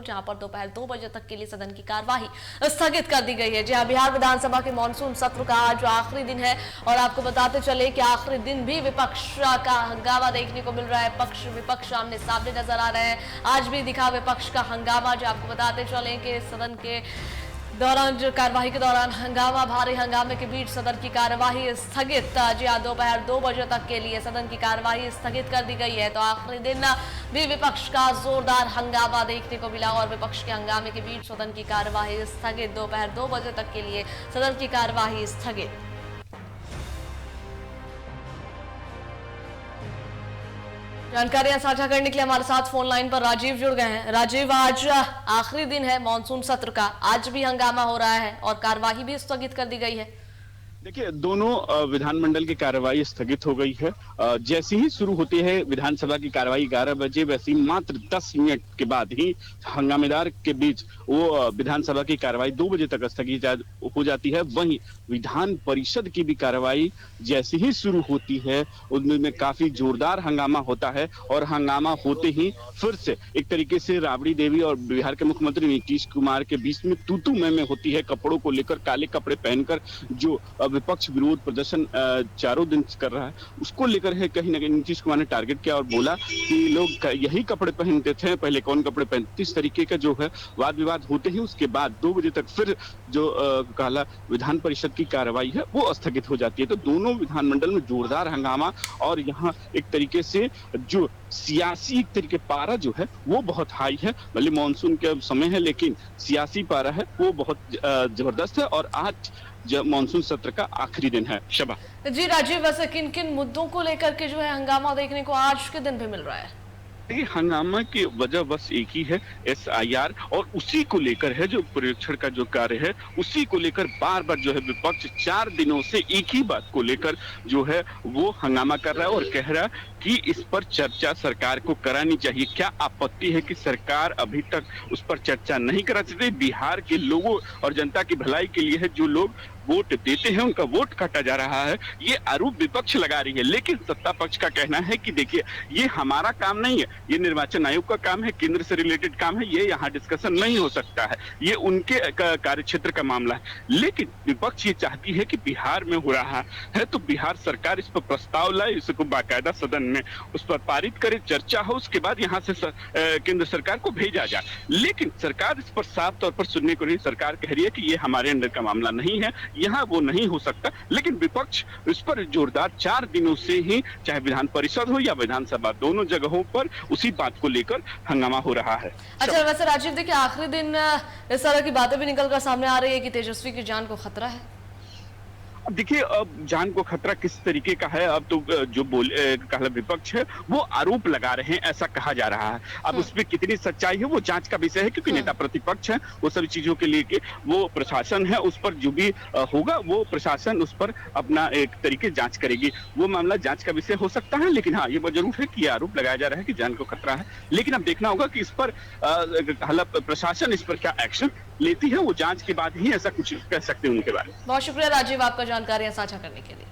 जहां पर दोपहर 2 बजे तक के लिए सदन की कार्यवाही स्थगित कर दी गई है। जी हाँ, बिहार विधानसभा के मानसून सत्र का आज आखिरी दिन है और आपको बताते चले कि आखिरी दिन भी विपक्ष का हंगामा देखने को मिल रहा है। पक्ष विपक्ष आमने सामने नजर आ रहे हैं। आज भी दिखा विपक्ष का हंगामा। जो आपको बताते चले कि सदन के दौरान जो कार्यवाही के दौरान हंगामा, भारी हंगामे के बीच सदन की कार्यवाही स्थगित। जी हाँ, दोपहर 2 बजे तक के लिए सदन की कार्यवाही स्थगित कर दी गई है। तो आखिरी दिन भी विपक्ष का जोरदार हंगामा देखने को मिला और विपक्ष के हंगामे के बीच सदन की कार्यवाही स्थगित। दोपहर 2 बजे तक के लिए सदन की कार्यवाही स्थगित। जानकारियां साझा करने के लिए हमारे साथ फोन लाइन पर राजीव जुड़ गए हैं। राजीव, आज आखिरी दिन है मानसून सत्र का, आज भी हंगामा हो रहा है और कार्यवाही भी स्थगित कर दी गई है। देखिए, दोनों विधानमंडल की कार्यवाही स्थगित हो गई है। जैसे ही शुरू होती है विधानसभा की कार्यवाही 11 बजे, वैसे ही मात्र 10 मिनट के बाद ही हंगामेदार के बीच वो विधानसभा की कार्यवाही 2 बजे तक स्थगित हो जाती है। वहीं विधान परिषद की भी कार्यवाही जैसे ही शुरू होती है उनमें काफी जोरदार हंगामा होता है और हंगामा होते ही फिर से एक तरीके से राबड़ी देवी और बिहार के मुख्यमंत्री नीतीश कुमार के बीच में तू में होती है। कपड़ों को लेकर, काले कपड़े पहनकर जो विपक्ष विरोध प्रदर्शन चारों दिन कर रहा है, उसको लेकर है कहीं ना कहीं नीतीश कुमार ने टारगेट किया और बोला कि लोग यही कपड़े पहनते थे, पहले कौन कपड़े पहनते। इस तरीके का जो है वाद विवाद होते ही उसके बाद 2 बजे तक फिर जो काला विधान परिषद की कार्यवाही है वो स्थगित हो जाती है। तो दोनों विधानमंडल में जोरदार हंगामा और यहाँ एक तरीके से जो सियासी एक तरीके पारा जो है वो बहुत हाई है। भले मानसून के समय है लेकिन सियासी पारा है वो बहुत जबरदस्त है और आज जब मानसून सत्र का आखिरी दिन है। शबा जी राजीव, वैसे किन किन मुद्दों को लेकर के जो है हंगामा देखने को आज के दिन भी मिल रहा है? देखिए, हंगामा की वजह बस एक ही है, SIR, और उसी को लेकर है जो पर्यवेक्षण का जो कार्य है उसी को लेकर बार बार जो है विपक्ष 4 दिनों से एक ही बात को लेकर जो है वो हंगामा कर रहा है और कह रहा है कि इस पर चर्चा सरकार को करानी चाहिए। क्या आपत्ति है कि सरकार अभी तक उस पर चर्चा नहीं करा सकती? बिहार के लोगों और जनता की भलाई के लिए है, जो लोग वोट देते हैं उनका वोट काटा जा रहा है, ये आरोप विपक्ष लगा रही है। लेकिन सत्ता पक्ष का कहना है कि देखिए, ये हमारा काम नहीं है, ये निर्वाचन आयोग का काम है, केंद्र से रिलेटेड काम है, ये यहाँ डिस्कशन नहीं हो सकता है, ये उनके कार्य क्षेत्र का मामला है। लेकिन विपक्ष ये चाहती है कि बिहार में हो रहा है तो बिहार सरकार इस पर प्रस्ताव लाए, इसको बाकायदा सदन में उस पर पारित करे, चर्चा हो, उसके बाद यहाँ से केंद्र सरकार को भेजा जाए। लेकिन सरकार इस पर साफ तौर पर सुनने को नहीं, सरकार कह रही है कि ये हमारे अंडर का मामला नहीं है, यहाँ वो नहीं हो सकता। लेकिन विपक्ष इस पर जोरदार 4 दिनों से ही, चाहे विधान परिषद हो या विधानसभा, दोनों जगहों पर उसी बात को लेकर हंगामा हो रहा है। अच्छा, वैसे राजीव देखिए, आखिरी दिन इस तरह की बातें भी निकलकर सामने आ रही है कि तेजस्वी की जान को खतरा है। अब देखिए, अब जान को खतरा किस तरीके का है, अब तो जो काला विपक्ष है वो आरोप लगा रहे हैं, ऐसा कहा जा रहा है। अब उसमें कितनी सच्चाई है वो जांच का विषय है, क्योंकि नेता प्रतिपक्ष है, वो सभी चीजों के लेके वो प्रशासन है, उस पर जो भी होगा वो प्रशासन उस पर अपना एक तरीके जांच करेगी, वो मामला जांच का विषय हो सकता है। लेकिन हाँ, ये जरूर है कि आरोप लगाया जा रहा है कि जान को खतरा है। लेकिन अब देखना होगा कि इस पर प्रशासन इस पर क्या एक्शन लेती है, वो जांच के बाद ही ऐसा कुछ कह सकते हैं उनके बारे में। बहुत शुक्रिया राजीव, आपका जानकारियां साझा करने के लिए।